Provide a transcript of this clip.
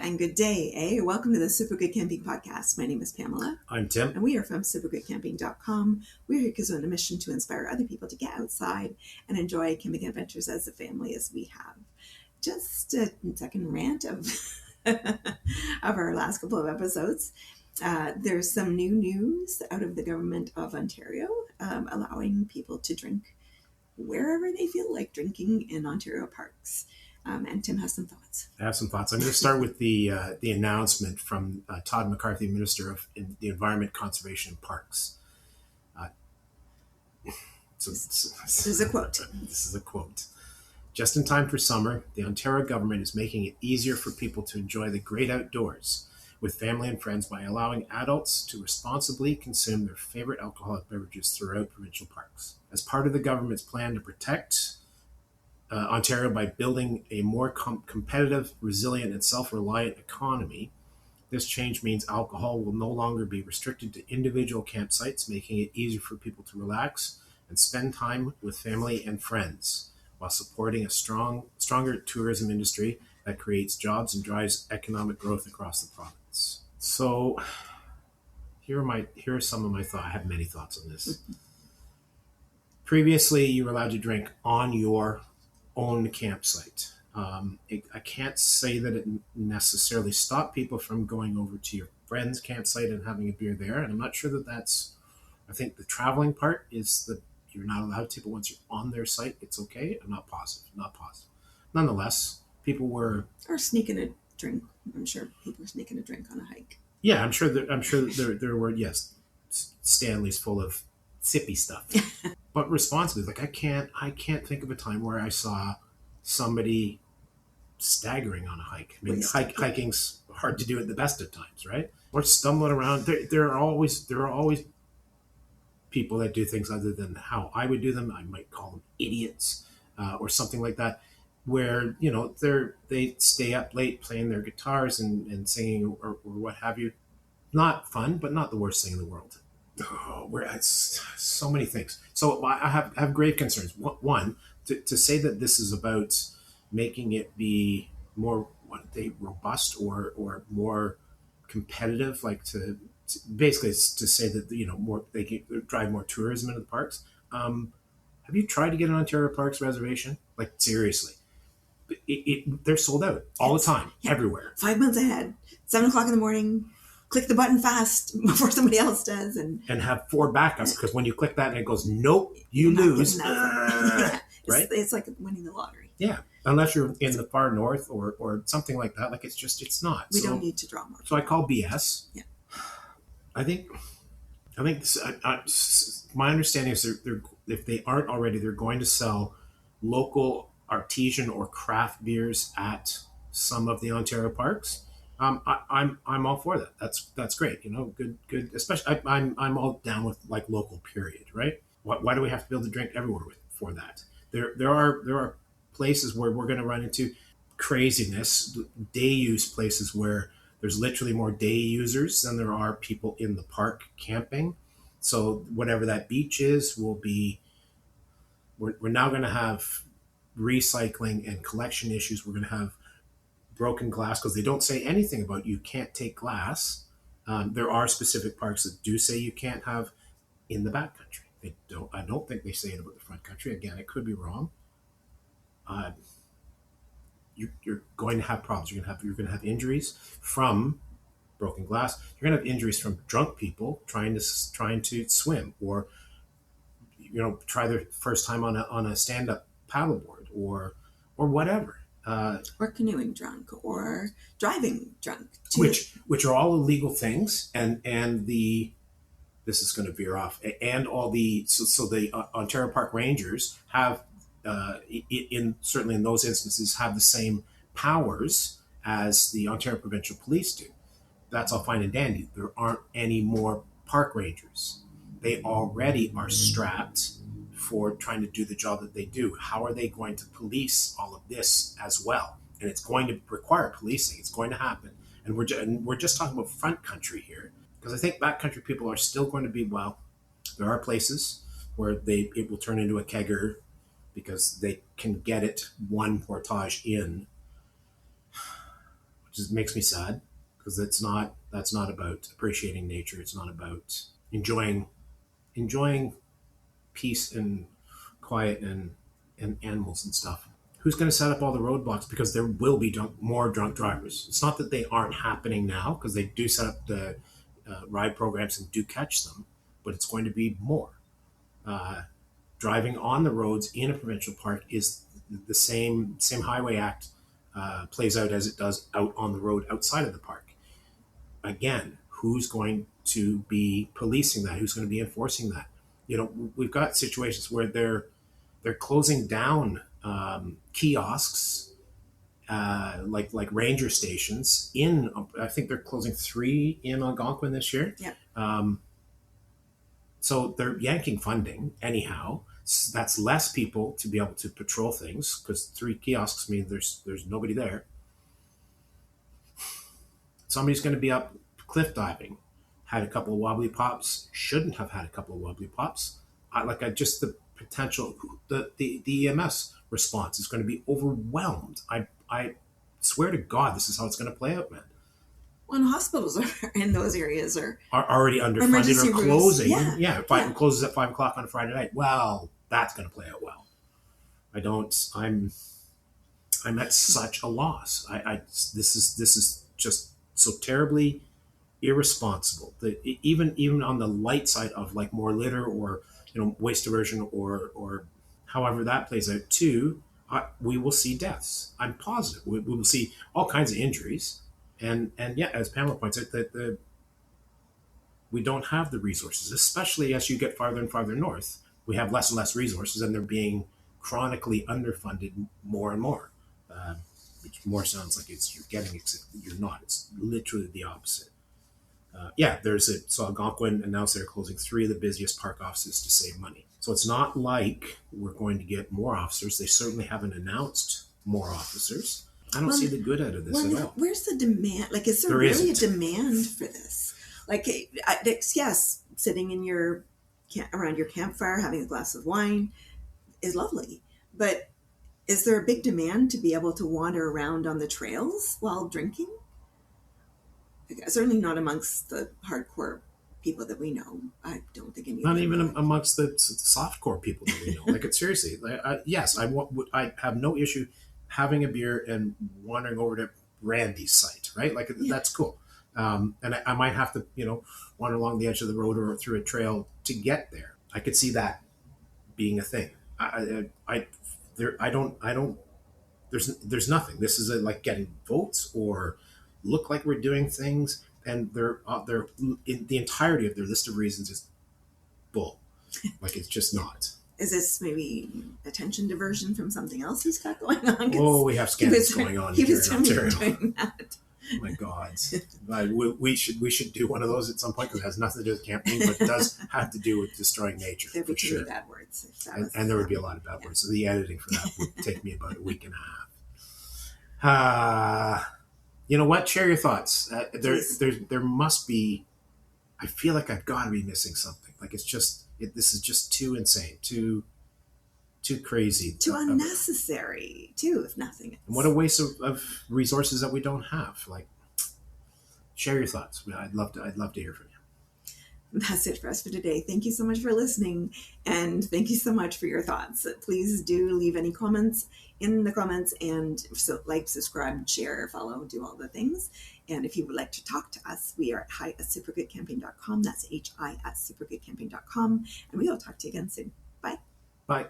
and good day, eh? Welcome to the Super Good Camping Podcast. My name is Pamela. I'm Tim. And we are from supergoodcamping.com. We're here because we're on a mission to inspire other people to get outside and enjoy camping adventures as a family as we have. Just a second rant of, of our last couple of episodes. There's some new news out of the government of Ontario allowing people to drink wherever they feel like drinking in Ontario parks. And Tim has some thoughts. I have some thoughts. I'm going to start with the announcement from Todd McCarthy, Minister of the Environment, Conservation and Parks. This is a quote. This is a quote. Just in time for summer, the Ontario government is making it easier for people to enjoy the great outdoors with family and friends by allowing adults to responsibly consume their favorite alcoholic beverages throughout provincial parks. As part of the government's plan to protect Ontario by building a more competitive, resilient, and self-reliant economy, this change means alcohol will no longer be restricted to individual campsites, making it easier for people to relax and spend time with family and friends, while supporting a stronger tourism industry that creates jobs and drives economic growth across the province. So, here are some of my thoughts. I have many thoughts on this. Previously, you were allowed to drink on your own campsite. I can't say that it necessarily stopped people from going over to your friend's campsite and having a beer there. And I'm not sure I think the traveling part is that you're not allowed to, but once you're on their site, it's okay. I'm not positive. Nonetheless, people were... Or sneaking a drink. I'm sure people were sneaking a drink on a hike. Yeah, I'm sure there were, yes, Stanleys full of sippy stuff. But responsibly, like I can't think of a time where I saw somebody staggering on a hike. I mean, hiking's hard to do at the best of times, right? Or stumbling around. There are always people that do things other than how I would do them. I might call them idiots or something like that, where they stay up late playing their guitars and singing or what have you. Not fun, but not the worst thing in the world. Oh, it's so many things. So I have grave concerns. One, to say that this is about making it be more robust or more competitive, like to basically to say that more they can drive more tourism into the parks. Have you tried to get an Ontario Parks reservation? Like seriously, they're sold out all the time, everywhere. 5 months ahead, 7 o'clock in the morning. Click the button fast before somebody else does. And have 4 backups, because when you click that and it goes, nope, you lose. Yeah. Right? It's like winning the lottery. Yeah. Unless you're in the far north or something like that. Like it's not. We don't need to draw more. So I call BS. Yeah. I think this, my understanding is they're if they aren't already, they're going to sell local artisan or craft beers at some of the Ontario parks. I'm all for that. That's great. Good. Especially I'm all down with like local period, right? Why do we have to be able to drink everywhere for that? There are places where we're going to run into craziness, day use places where there's literally more day users than there are people in the park camping. So whatever that beach is will be. We're now going to have recycling and collection issues. We're going to have broken glass, because they don't say anything about you can't take glass. There are specific parks that do say you can't have in the backcountry. I don't think they say it about the front country. Again, it could be wrong. You're going to have problems. You're going to have injuries from broken glass. You're going to have injuries from drunk people trying to swim, or try their first time on a stand-up paddleboard or whatever. Or canoeing drunk, or driving drunk, too. Which are all illegal things, and this is going to veer off, and all the so the Ontario Park Rangers have certainly in those instances have the same powers as the Ontario Provincial Police do. That's all fine and dandy. There aren't any more park rangers. They already are strapped for trying to do the job that they do. How are they going to police all of this as well? And it's going to require policing. It's going to happen. And we're just talking about front country here, because I think backcountry people are still going to be, well, there are places where it will turn into a kegger because they can get it one portage in. just makes me sad because that's not about appreciating nature. It's not about enjoying peace and quiet and animals and stuff. Who's going to set up all the roadblocks? Because there will be more drunk drivers. It's not that they aren't happening now, because they do set up the ride programs and do catch them, but it's going to be more. Uh, Driving on the roads in a provincial park is the same Highway Act plays out as it does out on the road outside of the park. Again, who's going to be policing that? Who's going to be enforcing that? We've got situations where they're closing down kiosks, like ranger stations in. I think they're closing 3 in Algonquin this year. Yeah. So they're yanking funding anyhow. That's less people to be able to patrol things because 3 kiosks mean there's nobody there. Somebody's going to be up cliff diving, had a couple of wobbly pops, shouldn't have had a couple of wobbly pops. Just the potential, the EMS response is going to be overwhelmed. I swear to God, this is how it's going to play out, man. When hospitals are in those areas are already underfunded or closing. Yeah. It closes at 5 o'clock on a Friday night. Well, that's going to play out well. I'm at such a loss. This is just so terribly irresponsible. Even on the light side of like more litter or waste diversion or however that plays out too, we will see deaths. I'm positive we will see all kinds of injuries. And yeah, as Pamela points out, that we don't have the resources, especially as you get farther and farther north. We have less and less resources, and they're being chronically underfunded more and more. Which more sounds like you're getting, except you're not. It's literally the opposite. So Algonquin announced they're closing 3 of the busiest park offices to save money. So it's not like we're going to get more officers. They certainly haven't announced more officers. I don't see the good out of this at all. Where's the demand? Like, is there really a demand for this? Like, yes, sitting in around your campfire, having a glass of wine is lovely. But is there a big demand to be able to wander around on the trails while drinking? Certainly not amongst the hardcore people that we know. I don't think any. Not even amongst the softcore people that we know. Like, it's seriously. Yes, I have no issue having a beer and wandering over to Randy's site, right? Like, that's cool. And I might have to, wander along the edge of the road or through a trail to get there. I could see that being a thing. There's nothing. This is like getting votes or look like we're doing things, and they're in the entirety of their list of reasons is bull. Like, it's just not. Is this maybe attention diversion from something else he's got going on? Oh, we have scandals going on here in Ontario. Doing that. Oh my God, we should do one of those at some point, because it has nothing to do with camping, but it does have to do with destroying nature. There'd be too many bad words. And there would be a lot of bad words. So the editing for that would take me about a week and a half. You know what? Share your thoughts. There must be. I feel like I've got to be missing something. Like, it's just this is just too insane, too crazy, too unnecessary, too, if nothing else. And what a waste of resources that we don't have. Like, share your thoughts. I'd love to hear from you. That's it for us for today. Thank you so much for listening, and thank you so much for your thoughts. Please do leave any comments in the comments, and subscribe, share, follow, do all the things. And if you would like to talk to us, we are at hi@supergoodcamping.com. That's hi@supergoodcamping.com, and we will talk to you again soon. Bye. Bye.